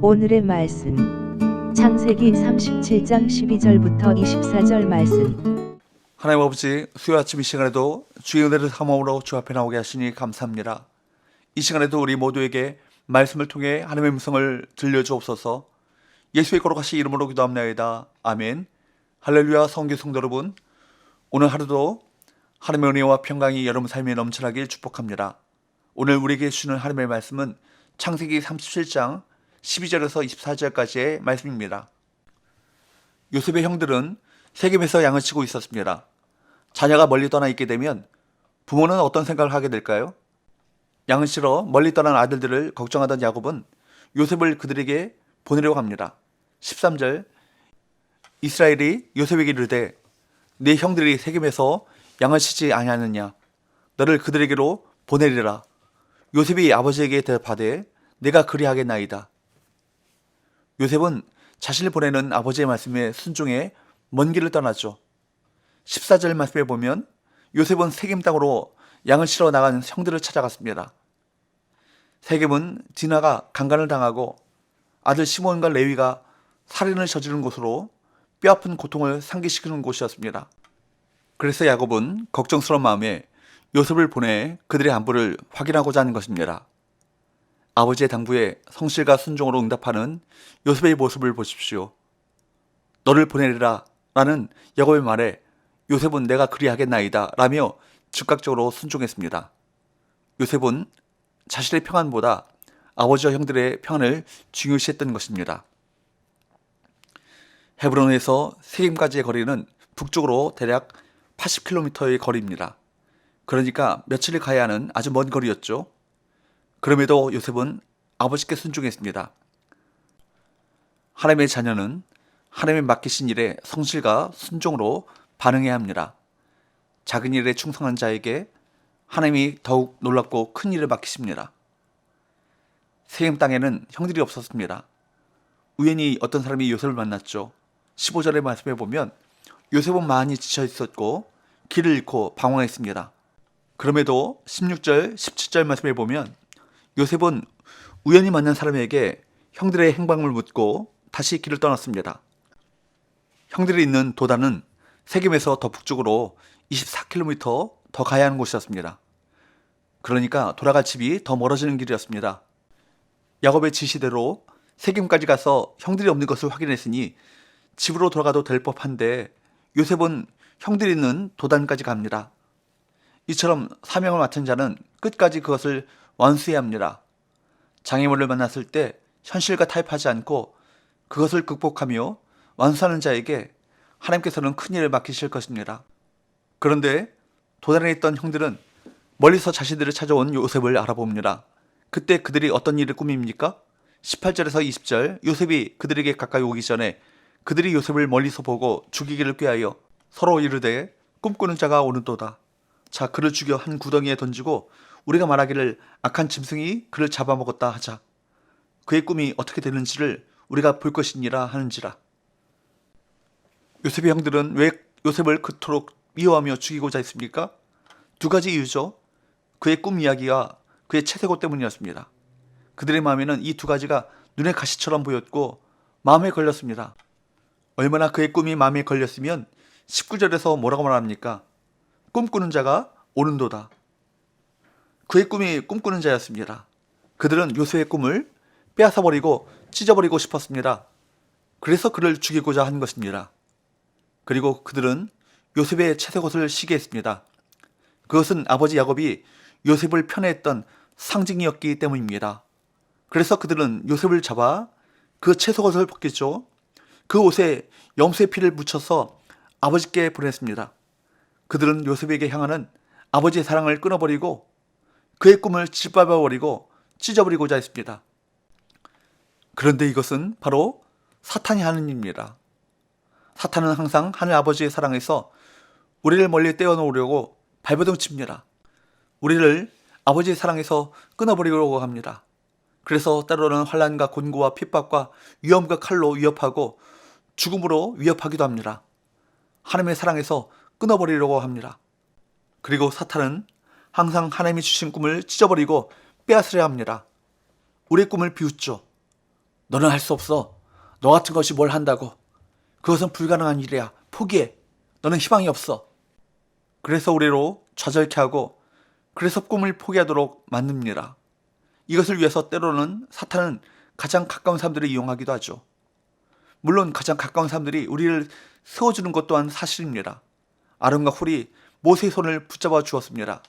오늘의 말씀 창세기 37장 12절부터 24절 말씀. 하나님 아버지, 수요 아침 이 시간에도 주의 은혜를 삼음으로 주 앞에 나오게 하시니 감사합니다. 이 시간에도 우리 모두에게 말씀을 통해 하나님의 음성을 들려주옵소서. 예수의 거룩하신 이름으로 기도합나이다. 아멘. 할렐루야. 성교 성도 여러분, 오늘 하루도 하나님의 은혜와 평강이 여러분 삶에 넘쳐나길 축복합니다. 오늘 우리에게 주시는 하나님의 말씀은 창세기 37장 12절에서 24절까지의 말씀입니다. 요셉의 형들은 세겜에서 양을 치고 있었습니다. 자녀가 멀리 떠나 있게 되면 부모는 어떤 생각을 하게 될까요? 양을 치러 멀리 떠난 아들들을 걱정하던 야곱은 요셉을 그들에게 보내려고 합니다. 13절, 이스라엘이 요셉에게 이르되 네 형들이 세겜에서 양을 치지 아니하느냐, 너를 그들에게로 보내리라. 요셉이 아버지에게 대답하되 내가 그리하겠나이다. 요셉은 자신을 보내는 아버지의 말씀에 순종해 먼 길을 떠났죠. 14절 말씀에 보면 요셉은 세겜 땅으로 양을 치러 나간 형들을 찾아갔습니다. 세겜은 디나가 강간을 당하고 아들 시몬과 레위가 살인을 저지른 곳으로 뼈아픈 고통을 상기시키는 곳이었습니다. 그래서 야곱은 걱정스러운 마음에 요셉을 보내 그들의 안부를 확인하고자 하는 것입니다. 아버지의 당부에 성실과 순종으로 응답하는 요셉의 모습을 보십시오. 너를 보내리라 라는 야곱의 말에 요셉은 내가 그리하겠나이다 라며 즉각적으로 순종했습니다. 요셉은 자신의 평안보다 아버지와 형들의 평안을 중요시했던 것입니다. 헤브론에서 세겜까지의 거리는 북쪽으로 대략 80km의 거리입니다. 그러니까 며칠을 가야 하는 아주 먼 거리였죠. 그럼에도 요셉은 아버지께 순종했습니다. 하나님의 자녀는 하나님의 맡기신 일에 성실과 순종으로 반응해야 합니다. 작은 일에 충성한 자에게 하나님이 더욱 놀랍고 큰 일을 맡기십니다. 세겜 땅에는 형들이 없었습니다. 우연히 어떤 사람이 요셉을 만났죠. 15절의 말씀에 보면 요셉은 많이 지쳐 있었고 길을 잃고 방황했습니다. 그럼에도 16절, 17절 말씀에 보면 요셉은 우연히 만난 사람에게 형들의 행방을 묻고 다시 길을 떠났습니다. 형들이 있는 도단은 세겜에서 더 북쪽으로 24km 더 가야 하는 곳이었습니다. 그러니까 돌아갈 집이 더 멀어지는 길이었습니다. 야곱의 지시대로 세겜까지 가서 형들이 없는 것을 확인했으니 집으로 돌아가도 될 법한데 요셉은 형들이 있는 도단까지 갑니다. 이처럼 사명을 맡은 자는 끝까지 그것을 완수해야 합니다. 장애물을 만났을 때 현실과 타협하지 않고 그것을 극복하며 완수하는 자에게 하나님께서는 큰 일을 맡기실 것입니다. 그런데 도단에 있던 형들은 멀리서 자신들을 찾아온 요셉을 알아봅니다. 그때 그들이 어떤 일을 꾸밉니까? 18절에서 20절, 요셉이 그들에게 가까이 오기 전에 그들이 요셉을 멀리서 보고 죽이기를 꾀하여 서로 이르되 꿈꾸는 자가 오는도다. 자, 그를 죽여 한 구덩이에 던지고 우리가 말하기를 악한 짐승이 그를 잡아먹었다 하자. 그의 꿈이 어떻게 되는지를 우리가 볼 것이니라 하는지라. 요셉의 형들은 왜 요셉을 그토록 미워하며 죽이고자 했습니까? 두 가지 이유죠. 그의 꿈 이야기와 그의 채색옷 때문이었습니다. 그들의 마음에는 이 두 가지가 눈의 가시처럼 보였고 마음에 걸렸습니다. 얼마나 그의 꿈이 마음에 걸렸으면 19절에서 뭐라고 말합니까? 꿈꾸는 자가 오는도다. 그의 꿈이 꿈꾸는 자였습니다. 그들은 요셉의 꿈을 빼앗아버리고 찢어버리고 싶었습니다. 그래서 그를 죽이고자 한 것입니다. 그리고 그들은 요셉의 채색옷을 시게 했습니다. 그것은 아버지 야곱이 요셉을 편애했던 상징이었기 때문입니다. 그래서 그들은 요셉을 잡아 그 채색옷을 벗겼죠. 그 옷에 염소의 피를 묻혀서 아버지께 보냈습니다. 그들은 요셉에게 향하는 아버지의 사랑을 끊어버리고 그의 꿈을 짓밟아버리고 찢어버리고자 했습니다. 그런데 이것은 바로 사탄이 하는 일입니다. 사탄은 항상 하늘 아버지의 사랑에서 우리를 멀리 떼어놓으려고 발버둥 칩니다. 우리를 아버지의 사랑에서 끊어버리려고 합니다. 그래서 때로는 환난과 곤고와 핍박과 위험과 칼로 위협하고 죽음으로 위협하기도 합니다. 하나님의 사랑에서 끊어버리려고 합니다. 그리고 사탄은 항상 하나님이 주신 꿈을 찢어버리고 빼앗으려 합니다. 우리의 꿈을 비웃죠. 너는 할 수 없어. 너 같은 것이 뭘 한다고. 그것은 불가능한 일이야. 포기해. 너는 희망이 없어. 그래서 우리로 좌절케 하고 그래서 꿈을 포기하도록 만듭니다. 이것을 위해서 때로는 사탄은 가장 가까운 사람들을 이용하기도 하죠. 물론 가장 가까운 사람들이 우리를 세워주는 것 또한 사실입니다. 아론과 홀이 모세의 손을 붙잡아 주었습니다.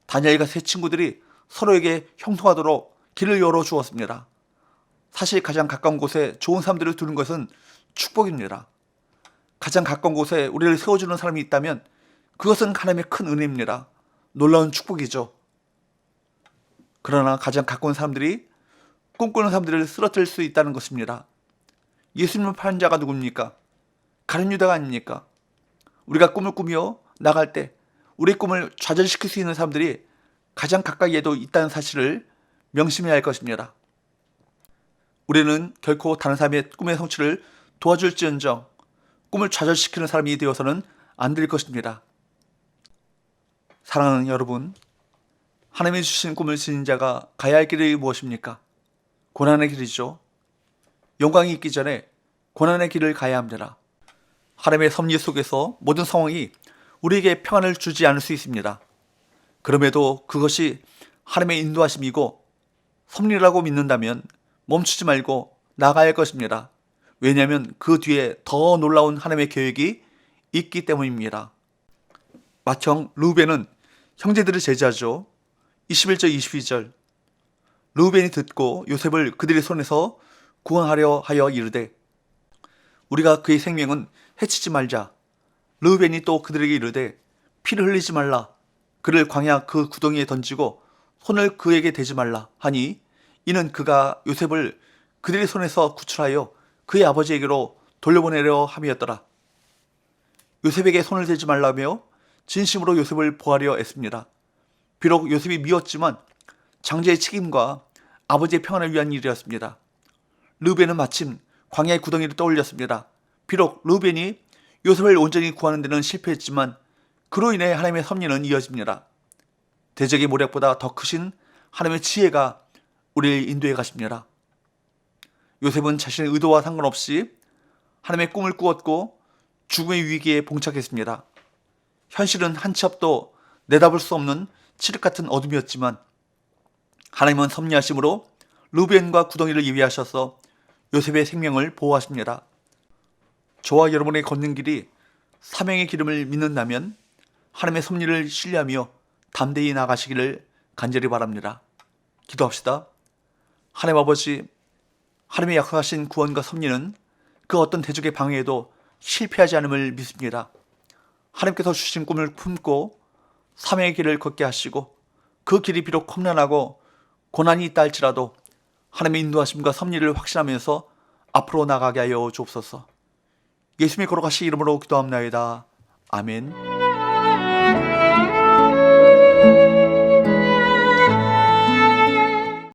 다니엘과 세 친구들이 서로에게 형통하도록 길을 열어주었습니다. 사실 가장 가까운 곳에 좋은 사람들을 두는 것은 축복입니다. 가장 가까운 곳에 우리를 세워주는 사람이 있다면 그것은 하나님의 큰 은혜입니다. 놀라운 축복이죠. 그러나 가장 가까운 사람들이 꿈꾸는 사람들을 쓰러뜨릴 수 있다는 것입니다. 예수님을 파는 자가 누굽니까? 가룟 유다가 아닙니까? 우리가 꿈을 꾸며 나갈 때 우리의 꿈을 좌절시킬 수 있는 사람들이 가장 가까이에도 있다는 사실을 명심해야 할 것입니다. 우리는 결코 다른 사람의 꿈의 성취를 도와줄지언정 꿈을 좌절시키는 사람이 되어서는 안 될 것입니다. 사랑하는 여러분, 하나님이 주신 꿈을 지닌 자가 가야 할 길이 무엇입니까? 고난의 길이죠. 영광이 있기 전에 고난의 길을 가야 합니다. 하나님의 섭리 속에서 모든 상황이 우리에게 평안을 주지 않을 수 있습니다. 그럼에도 그것이 하나님의 인도하심이고 섭리라고 믿는다면 멈추지 말고 나가야 할 것입니다. 왜냐하면 그 뒤에 더 놀라운 하나님의 계획이 있기 때문입니다. 맏형 르우벤은 형제들을 제지하죠. 21절 22절 르우벤이 듣고 요셉을 그들의 손에서 구원하려 하여 이르되 우리가 그의 생명은 해치지 말자. 르우벤이 또 그들에게 이르되 피를 흘리지 말라. 그를 광야 그 구덩이에 던지고 손을 그에게 대지 말라 하니 이는 그가 요셉을 그들의 손에서 구출하여 그의 아버지에게로 돌려보내려 함이었더라. 요셉에게 손을 대지 말라며 진심으로 요셉을 보하려 애씁니다. 비록 요셉이 미웠지만 장자의 책임과 아버지의 평안을 위한 일이었습니다. 르우벤은 마침 광야의 구덩이를 떠올렸습니다. 비록 르우벤이 요셉을 온전히 구하는 데는 실패했지만 그로 인해 하나님의 섭리는 이어집니다. 대적의 모략보다 더 크신 하나님의 지혜가 우리를 인도해 가십니다. 요셉은 자신의 의도와 상관없이 하나님의 꿈을 꾸었고 죽음의 위기에 봉착했습니다. 현실은 한 치 앞도 내다볼 수 없는 칠흑 같은 어둠이었지만 하나님은 섭리하심으로 르우벤과 구덩이를 예비하셔서 요셉의 생명을 보호하십니다. 저와 여러분의 걷는 길이 사명의 기름을 믿는다면 하나님의 섭리를 신뢰하며 담대히 나가시기를 간절히 바랍니다. 기도합시다. 하나님 아버지, 하나님의 약속하신 구원과 섭리는 그 어떤 대적의 방해에도 실패하지 않음을 믿습니다. 하나님께서 주신 꿈을 품고 사명의 길을 걷게 하시고 그 길이 비록 험난하고 고난이 있다 할지라도 하나님의 인도하심과 섭리를 확신하면서 앞으로 나가게 하여 주옵소서. 예수님의 거룩하신 이름으로 기도합나이다. 아멘.